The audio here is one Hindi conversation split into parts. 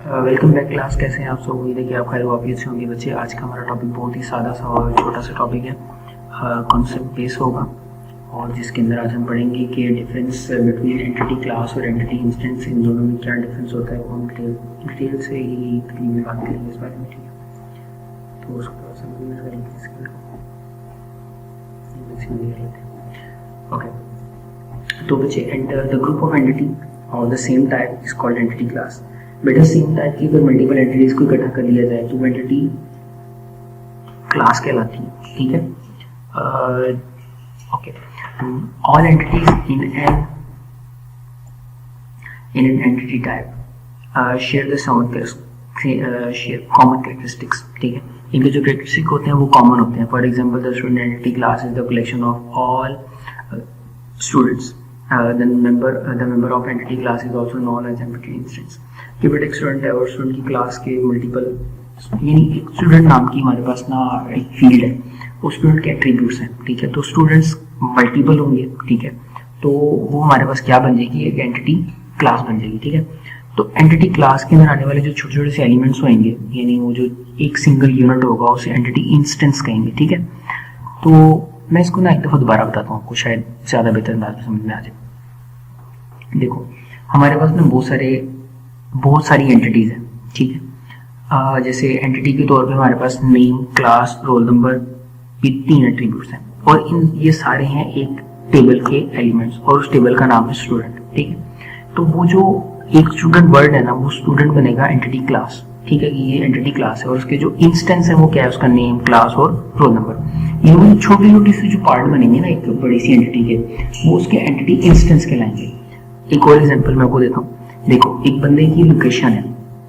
Welcome back class. कैसे हैं आप सब? उम्मीद है कि आप खैर वापिस से होंगे बच्चे। आज का हमारा टॉपिक बहुत ही सादा सा और छोटा सा टॉपिक है, कॉन्सेप्ट बेस होगा, और जिसके अंदर आज हम पढ़ेंगे कि डिफरेंस बिटवीन एंटिटी क्लास और एंटिटी इंस्टेंस, इन दोनों में क्या डिफरेंस होता है। वो हम डिटेल से ही तकरीबन बात करेंगे इस बारे में, ठीक है। तो उसको थोड़ा सा क्लियर करेंगे स्क्रीन को। ओके, तो बच्चे enter the group of entity और the same type is called entity class. बेटा सेम टाइप की अगर मल्टीपल एंटिटीज को इकट्ठा कर लिया जाए तो एंटिटी क्लास कहलाती है, ठीक है। Okay, all entities in an entity type share the common characteristics, ठीक है। इनके जो कैरेक्टरिस्टिक होते हैं वो कॉमन होते हैं। For example the student entity class is the collection of all students. The member of entity class is also known as empty instance। कि बेटा एक स्टूडेंट है और स्टूडेंट की क्लास के मल्टीपल, यानी एक स्टूडेंट नाम की हमारे पास ना एक फील्ड है, उस स्टूडेंट के एट्रीब्यूट्स हैं, ठीक है। तो स्टूडेंट्स मल्टीपल होंगे, ठीक है, तो वो हमारे पास क्या बन जाएगी, एक एंटिटी क्लास बन जाएगी, ठीक है। तो एंटिटी क्लास के अंदर आने वाले जो छोटे छोटे से एलिमेंट्स होंगे, यानी वो जो एक सिंगल यूनिट होगा उसे एंटिटी इंस्टेंस कहेंगे, ठीक है। तो मैं इसको ना एक दफ़ा दोबारा बताता हूँ आपको, शायद ज़्यादा बेहतर अंदाज में समझ में आ जाए। देखो हमारे पास ना बहुत सारी एंटिटीज़ हैं, ठीक है। जैसे एंटिटी के तौर पे हमारे पास नेम, क्लास, रोल नंबर, ये 3 एट्रीब्यूट्स हैं, और ये सारे हैं एक टेबल के एलिमेंट्स, और उस टेबल का नाम है स्टूडेंट, ठीक है। तो वो जो एक स्टूडेंट वर्ड है ना, वो स्टूडेंट बनेगा एंटिटी क्लास, ठीक है। ये एंटिटी क्लास है, और उसके जो इंस्टेंस है वो क्या है, उसका नेम, क्लास और रोल नंबर। ये छोटी छोटी सी जो पार्ट बनेंगे ना एक बड़ी सी एंटिटी के, वो उसके एंटिटी इंस्टेंस कहलाएंगे। एक और एग्जांपल मैं आपको देता हूँ। देखो एक बंदे की लोकेशन है,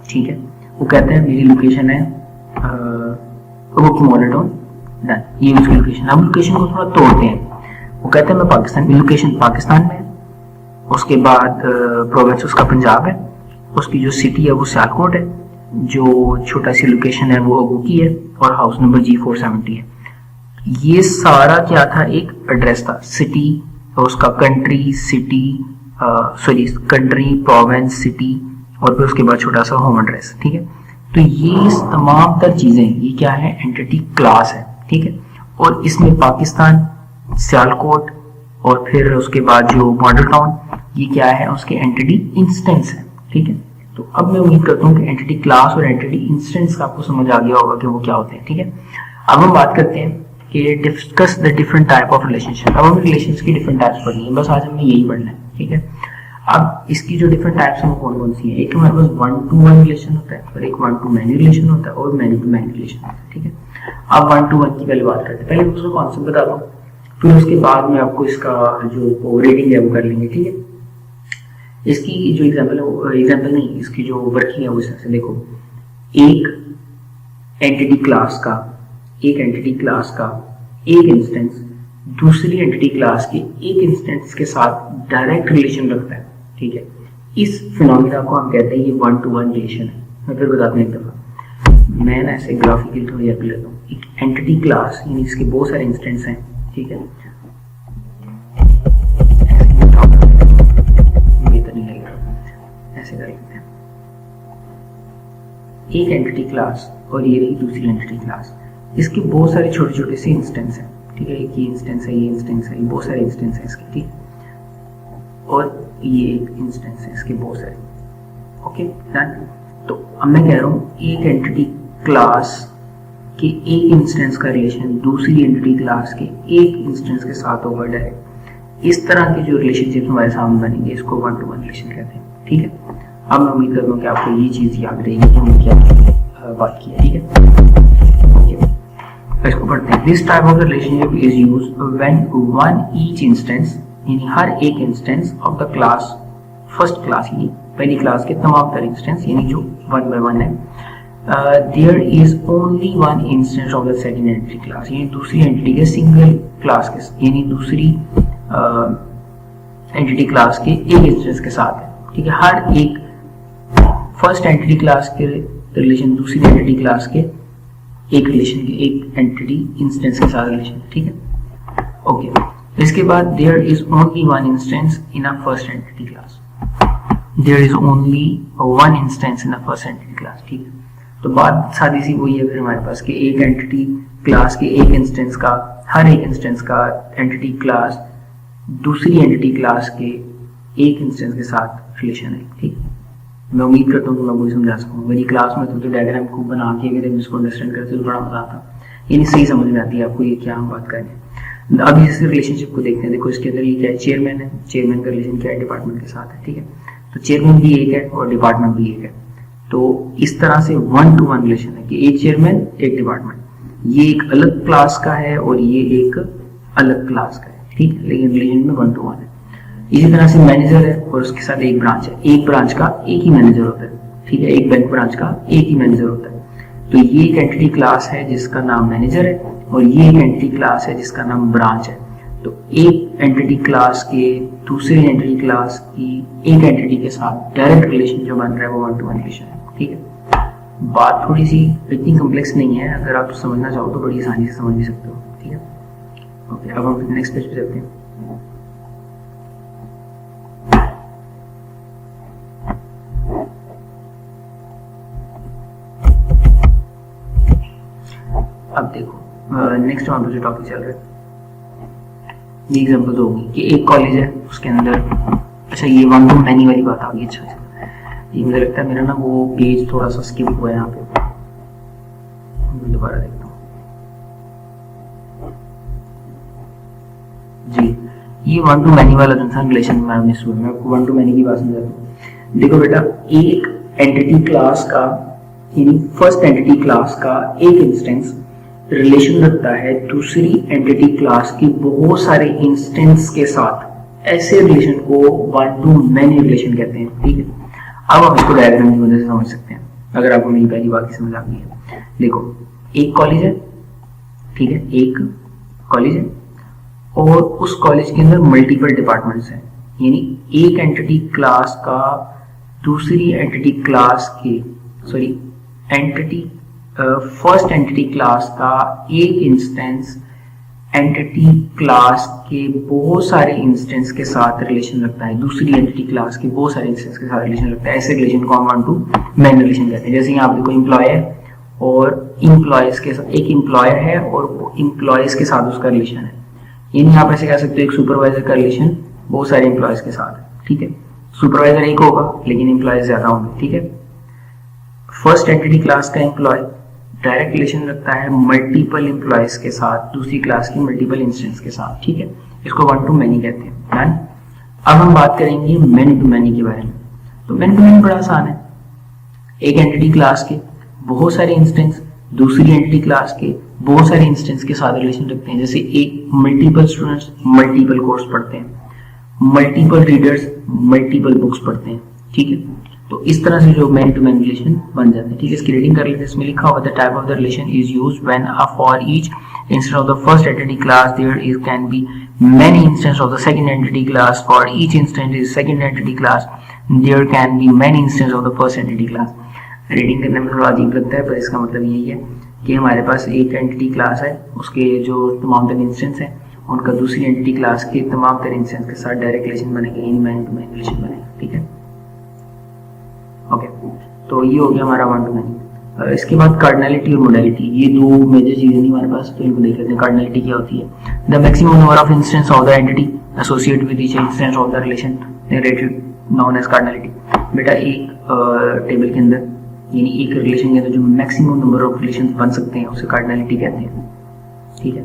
ठीक है, वो कहता है मेरी लोकेशन है रुक मॉलेटोन, ये उसकी लोकेशन। अब लोकेशन को थोड़ा तोड़ते हैं, वो कहते हैं मैं पाकिस्तान, लोकेशन पाकिस्तान में है, उसके बाद प्रोविंस उसका पंजाब है, उसकी जो सिटी है वो सियालकोट है, जो छोटा सी लोकेशन है वो अगू की है, और हाउस नंबर G470 है। ये सारा क्या था, एक एड्रेस था, सिटी और उसका कंट्री, कंट्री, प्रोविंस, सिटी, और फिर उसके बाद छोटा सा होम एड्रेस, ठीक है। तो ये तमाम तर चीजें, ये क्या है, एंटिटी क्लास है, ठीक है। और इसमें पाकिस्तान, सियालकोट, और फिर उसके बाद जो मॉडल टाउन, ये क्या है, उसके एंटिटी इंस्टेंस है, ठीक है। तो अब मैं उम्मीद करता हूँ कि एंटिटी क्लास और एंटिटी इंस्टेंस का आपको समझ आ गया होगा कि वो क्या होते हैं, ठीक है। अब हम बात करते हैं कि discuss the different type of relationship. अब हमें रिलेशंस की डिफरेंट टाइप्स पढ़नी है, बस आज हमें यही पढ़ना है, ठीक है। अब इसकी जो डिफरेंट टाइप्स हैं वो कौन कौन सी हैं? एक हमारे पास 1-to-1 रिलेशन होता है, और एक 1-to-many रिलेशन होता है, और many-to-many रिलेशन होता है, ठीक है। अब 1-to-1 की पहले बात करते हैं। पहले मैं उसका कॉन्सेप्ट बताता हूँ, फिर उसके बाद में आपको इसका जो रीडिंग है वो कर लेंगे, ठीक है। इसकी जो एग्जाम्पल नहीं, इसकी जो वर्किंग है वो इस तरह से देखो। एक एंटिटी क्लास का एक इंस्टेंस दूसरी एंटिटी क्लास के एक इंस्टेंस के साथ डायरेक्ट रिलेशन रखता है, ठीक है। इस फिनोमिना को हम कहते हैं ये 1-to-1 रिलेशन है। मैं फिर बताता हूँ एक दफा, मैं ना ऐसे ग्राफिकली थोड़ी हेल्प लेता हूँ। एक एंटिटी क्लास यानी इसके बहुत सारे इंस्टेंस हैं, ठीक है। ऐसे कर लेते हैं, एक एंटिटी क्लास और ये रही दूसरी एंटिटी क्लास, इसके बहुत सारे छोटे छोटे से इंस्टेंस हैं, ठीक है। एक ये इंस्टेंस है, ये इंस्टेंस है, ये बहुत सारे इंस्टेंस हैं इसके, ठीक। और ये एक इंस्टेंस है, इसके बहुत सारे, ओके डन। तो अब मैं कह रहा हूँ एक एंटिटी क्लास के एक इंस्टेंस का रिलेशन दूसरी एंटिटी क्लास के एक इंस्टेंस के साथ होगा डायरेक्ट। इस तरह के जो रिलेशनशिप हमारे सामने बनेंगे इसको 1-to-1 रिलेशन कहते हैं, ठीक है। अब मैं उम्मीद करता हूँ कि आपको ये चीज याद रहेगी कि हमने क्या बात की है, ठीक है। इसको पढ़ते हैं। This type of relationship is used when one each instance, यानी हर एक instance of the class, first class यानी पहली क्लास के तमाम तरह इंस्टेंस, यानी जो 1 by 1 है, there is only one instance of the second entity class, यानी दूसरी एंटिटी के सिंगल क्लास के, यानी दूसरी एंटिटी क्लास के एक इंस्टेंस के साथ है, ठीक है। हर एक फर्स्ट एंटिटी क्लास के रिलेशन दूसरी एंटिटी क्लास के एक रिलेशन के एक एंटिटी इंस्टेंस के साथ रिलेशन, ठीक है। ओके, इसके बाद there is only one instance in a first entity class, there is only one instance in the first entity class. ठीक है, तो बात सादी सी वही है फिर हमारे पास कि एक एंटिटी क्लास के एक इंस्टेंस का, हर एक इंस्टेंस का एंटिटी क्लास दूसरी एंटिटी क्लास के एक इंस्टेंस के साथ रिलेशन है। ठीक, मैं उम्मीद करता हूँ कि मैं वही समझा सकूँ। मेरी क्लास में तो डायग्राम खूब बना के अगर इसको अंडरस्टैंड करते तो बड़ा मजा आता, यानी सही समझ में आती है आपको ये क्या हम बात कर रहे हैं। अब इस रिलेशनशिप को देखते हैं। देखो इसके अंदर ये क्या है, चेयरमैन है, चेयरमैन का रिलेशन क्या है, डिपार्टमेंट के साथ है। ठीक है, तो चेयरमैन भी एक है और डिपार्टमेंट भी एक है, तो इस तरह से 1 to 1 रिलेशन है कि एक चेयरमैन एक डिपार्टमेंट, ये एक अलग क्लास का है और ये एक अलग क्लास का है। ठीक है, लेकिन रिलेशन में 1 to 1 है। इसी तरह से मैनेजर है और उसके साथ एक ब्रांच है, एक ब्रांच का एक ही मैनेजर होता है। ठीक है, एक बैंक ब्रांच का एक ही मैनेजर होता है। तो ये एक एंटिटी क्लास है जिसका नाम मैनेजर है और ये एक एंटिटी क्लास है जिसका नाम ब्रांच है। तो एक एंटिटी क्लास के दूसरे एंटिटी क्लास की एक एंटिटी के साथ डायरेक्ट रिलेशन जो बन रहा है वो 1 to 1 रिलेशन है। ठीक है, बात थोड़ी सी इतनी कॉम्प्लेक्स नहीं है, अगर आप समझना चाहो तो बड़ी आसानी से समझ भी सकते हो। ठीक है, ओके, अब हम नेक्स्ट पेज पे चलते हैं। अब देखो नेक्स्ट हमारे जो टॉपिक चल रहा है, ये एग्जांपल्स होगी कि एक कॉलेज है उसके अंदर, अच्छा ये 1 to many वाली बात आ गई। अच्छा ये मुझे लगता है मेरा ना वो पेज थोड़ा सा स्किप हुआ है यहाँ पे, मैं दोबारा देखता हूँ जी। ये 1 to many वाला जो था रिलेशन में हमने शुरू में आपको 1 to many की बात समझाता हूँ। देखो बेटा, एक एंटिटी क्लास का यानी फर्स्ट एंटिटी क्लास का एक इंस्टेंस रिलेशन रखता है दूसरी एंटिटी क्लास की बहुत सारे इंस्टेंस के साथ। ऐसे रिलेशन को 1 to many रिलेशन कहते हैं। ठीक है, अब हम इसको डायग्राम की मदद से समझ सकते हैं अगर आपको मेरी पहली बात की समझ आ गई है। देखो एक कॉलेज है, ठीक है, एक कॉलेज है और उस कॉलेज के अंदर मल्टीपल डिपार्टमेंट्स हैं, यानी एक एंटिटी क्लास का दूसरी एंटिटी क्लास के फर्स्ट एंटिटी क्लास का एक इंस्टेंस एंटिटी क्लास के बहुत सारे इंस्टेंस के साथ रिलेशन रखता है, दूसरी एंटिटी क्लास के बहुत सारे इंस्टेंस के साथ रिलेशन रखता है। ऐसे रिलेशन को हम 1 to many रिलेशन कहते हैं। जैसे यहाँ पे कोई एम्प्लॉयर और एम्प्लॉयज के साथ, एक एम्प्लॉयर है और एम्प्लॉयज के साथ उसका रिलेशन है, यानी आप ऐसे कह सकते हो एक सुपरवाइजर का रिलेशन बहुत सारे एम्प्लॉयज के साथ है। ठीक है, सुपरवाइजर एक होगा लेकिन एम्प्लॉयज ज्यादा होंगे। ठीक है, फर्स्ट एंटिटी क्लास का एम्प्लॉय डायरेक्ट रिलेशन रखता है मल्टीपल एम्प्लॉयज के साथ दूसरी क्लास की मल्टीपल इंस्टेंस के साथ। ठीक है, इसको 1 to many कहते हैं। अब हम बात करेंगे मैनी टू मैनी के बारे में। तो मैनी टू मैनी बड़ा आसान है, एक एंटिटी क्लास के बहुत सारे इंस्टेंस दूसरी एंटिटी क्लास के बहुत सारे इंस्टेंस के साथ रिलेशन रखते हैं। जैसे एक मल्टीपल स्टूडेंट्स मल्टीपल कोर्स पढ़ते हैं, मल्टीपल रीडर्स मल्टीपल बुक्स पढ़ते हैं। ठीक है, तो इस तरह से जो मैन टू मैन रिलेशन बन जाते हैं। ठीक है, इसकी रीडिंग कर लेते हैं। इसमें लिखा हुआ the type of the relation is used when for each instance of the first entity class there is can be many instances of the second entity class. For each instance is second entity class there can be many instances of the first entity class. Reading करने में थोड़ा अजीब लगता है पर इसका मतलब यही है कि हमारे पास एक एंटिटी क्लास है, उसके जो तमाम तर इंस्टेंस हैं उनका दूसरी एंटिटी क्लास के तमाम तर इंस्टेंस के साथ डायरेक्ट रिलेशन बनेगा, यानी मैन टू मैन रिलेशन बनेगा। ठीक है, ओके, तो ये हो गया हमारा 1 to many। इसके बाद कार्डिनलिटी और मोडालिटी, ये दो मेजर चीजें नहीं हमारे पास, तो इनको देख लेते हैं। कार्डिनलिटी क्या होती है? The maximum number of instance of the entity associate with each instance of the relation related known as cardinality. बेटा एक टेबल के अंदर यानी एक रिलेशन के अंदर जो मैक्सिमम नंबर ऑफ रिलेशन बन सकते हैं उसे कार्डिनलिटी कहते हैं। ठीक है,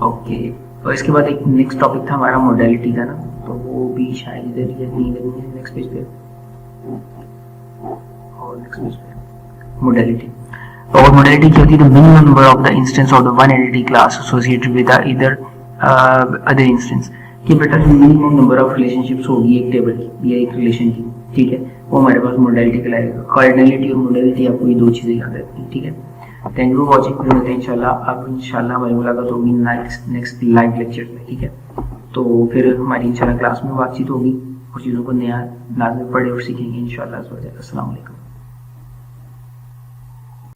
ओके, और इसके बाद एक नेक्स्ट टॉपिक था हमारा मोडालिटी का ना, तो वो भी शायद इधर नहीं है, नेक्स्ट पेज पे और नेक्स्ट पेज पे मोडालिटी। और मोडालिटी क्या होती है? The minimum number of the instance of the one entity class associated with either other instance. कि बेटा जो मिनिमम नंबर ऑफ रिलेशनशिप्स होगी एक टेबल की या एक रिलेशन की, ठीक है, वो हमारे पास मोडालिटी कहलाएगा। कार्डिनलिटी और मोडालिटी आपको ये दो चीजें याद रहती हैं। ठीक है, थैंक यू फॉर वॉचिंग। फिर मिलते हैं इंशाल्लाह। अब इंशाल्लाह हमारी मुलाकात होगी नेक्स्ट लाइव लेक्चर में। ठीक है, तो फिर हमारी इंशाल्लाह क्लास में बातचीत होगी, कुछ चीज़ों को नया लाजमी पढ़े और सीखेंगे इंशाल्लाह। अस्सलाम वालेकुम।